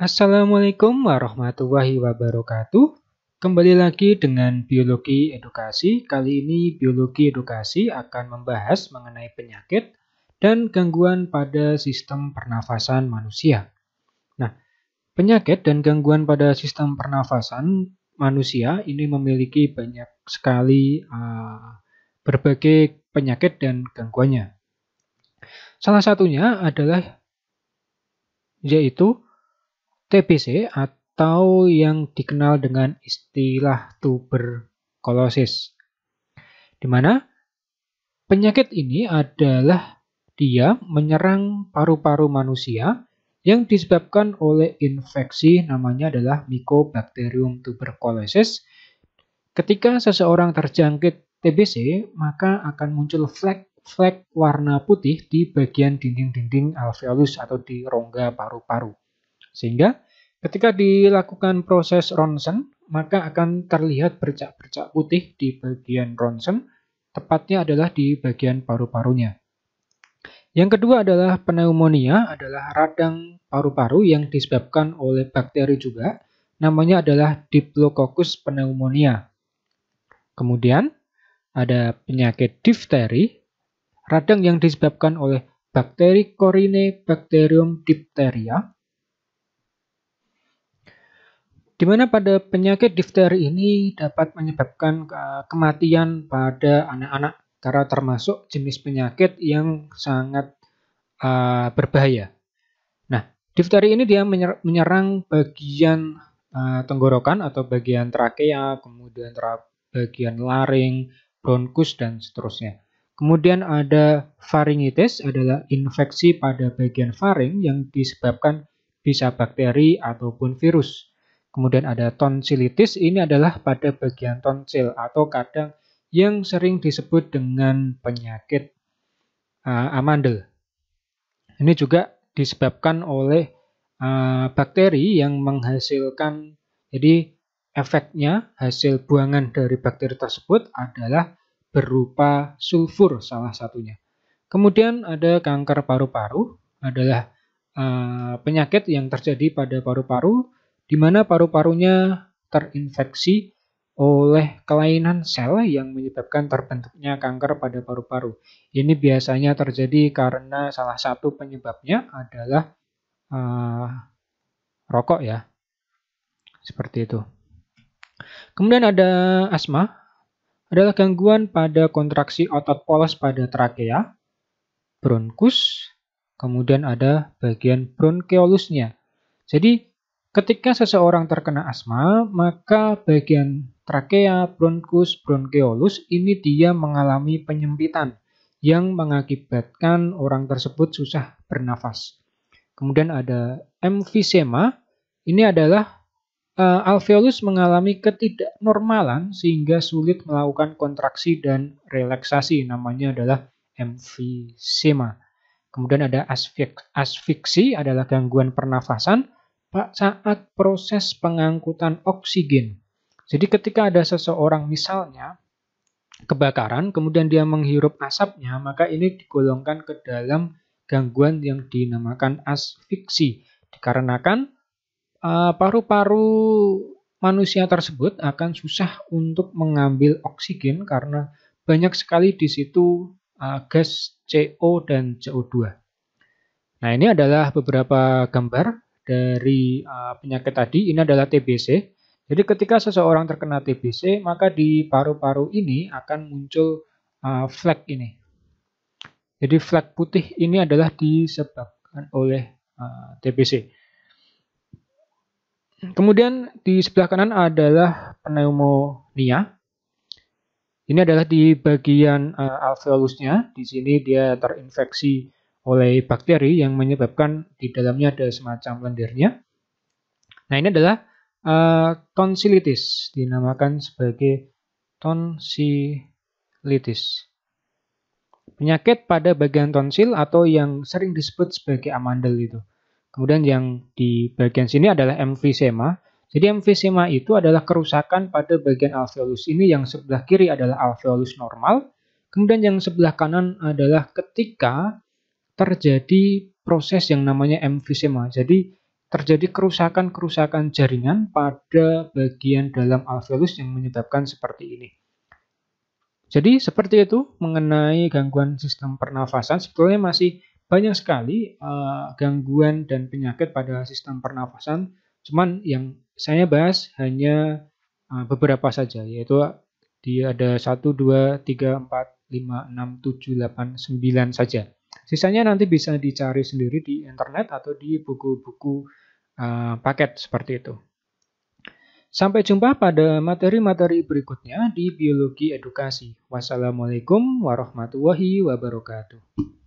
Assalamualaikum warahmatullahi wabarakatuh. Kembali lagi dengan biologi edukasi. Kali ini biologi edukasi akan membahas mengenai penyakit dan gangguan pada sistem pernafasan manusia. Nah, penyakit dan gangguan pada sistem pernafasan manusia ini memiliki banyak sekali berbagai penyakit dan gangguannya. Salah satunya adalah yaitu TBC atau yang dikenal dengan istilah tuberkulosis. Di mana penyakit ini adalah dia menyerang paru-paru manusia yang disebabkan oleh infeksi namanya adalah Mycobacterium tuberculosis. Ketika seseorang terjangkit TBC, maka akan muncul flek warna putih di bagian dinding-dinding alveolus atau di rongga paru-paru. Sehingga ketika dilakukan proses ronsen, maka akan terlihat bercak-bercak putih di bagian ronsen, tepatnya adalah di bagian paru-parunya. Yang kedua adalah pneumonia, adalah radang paru-paru yang disebabkan oleh bakteri juga, namanya adalah Diplococcus pneumonia. Kemudian ada penyakit difteri, radang yang disebabkan oleh bakteri Corynebacterium diphtheria. Di mana pada penyakit difteri ini dapat menyebabkan kematian pada anak-anak karena termasuk jenis penyakit yang sangat berbahaya. Nah, difteri ini dia menyerang bagian tenggorokan atau bagian trakea, kemudian bagian laring, bronkus, dan seterusnya. Kemudian ada faringitis, adalah infeksi pada bagian faring yang disebabkan bisa bakteri ataupun virus. Kemudian ada tonsilitis, ini adalah pada bagian tonsil atau kadang yang sering disebut dengan penyakit amandel. Ini juga disebabkan oleh bakteri yang menghasilkan, jadi efeknya hasil buangan dari bakteri tersebut adalah berupa sulfur salah satunya. Kemudian ada kanker paru-paru, adalah penyakit yang terjadi pada paru-paru di mana paru-parunya terinfeksi oleh kelainan sel yang menyebabkan terbentuknya kanker pada paru-paru. Ini biasanya terjadi karena salah satu penyebabnya adalah rokok ya, seperti itu. Kemudian ada asma, adalah gangguan pada kontraksi otot polos pada trakea, bronkus, kemudian ada bagian bronkeolusnya. Jadi ketika seseorang terkena asma, maka bagian trakea, bronkus, bronkeolus ini dia mengalami penyempitan yang mengakibatkan orang tersebut susah bernafas. Kemudian ada emfisema, ini adalah alveolus mengalami ketidaknormalan sehingga sulit melakukan kontraksi dan relaksasi, namanya adalah emfisema. Kemudian ada asfiksi, adalah gangguan pernafasan saat proses pengangkutan oksigen. Jadi ketika ada seseorang misalnya kebakaran, kemudian dia menghirup asapnya, maka ini digolongkan ke dalam gangguan yang dinamakan asfiksi. Dikarenakan paru-paru manusia tersebut akan susah untuk mengambil oksigen karena banyak sekali di situ gas CO dan CO2. Nah, ini adalah beberapa gambar dari penyakit tadi. Ini adalah TBC. Jadi ketika seseorang terkena TBC, maka di paru-paru ini akan muncul flek ini. Jadi flek putih ini adalah disebabkan oleh TBC. Kemudian di sebelah kanan adalah pneumonia. Ini adalah di bagian alveolusnya. Di sini dia terinfeksi oleh bakteri yang menyebabkan di dalamnya ada semacam lendirnya. Nah, ini adalah tonsilitis, dinamakan sebagai tonsilitis. Penyakit pada bagian tonsil atau yang sering disebut sebagai amandel itu. Kemudian yang di bagian sini adalah emfisema. Jadi emfisema itu adalah kerusakan pada bagian alveolus. Ini yang sebelah kiri adalah alveolus normal. Kemudian yang sebelah kanan adalah ketika terjadi proses yang namanya emfisema. Jadi terjadi kerusakan-kerusakan jaringan pada bagian dalam alveolus yang menyebabkan seperti ini. Jadi seperti itu mengenai gangguan sistem pernafasan. Sebetulnya masih banyak sekali gangguan dan penyakit pada sistem pernafasan. Cuman yang saya bahas hanya beberapa saja, yaitu ada 1, 2, 3, 4, 5, 6, 7, 8, 9 saja. Sisanya nanti bisa dicari sendiri di internet atau di buku-buku paket seperti itu. Sampai jumpa pada materi-materi berikutnya di Biologi Edukasi. Wassalamualaikum warahmatullahi wabarakatuh.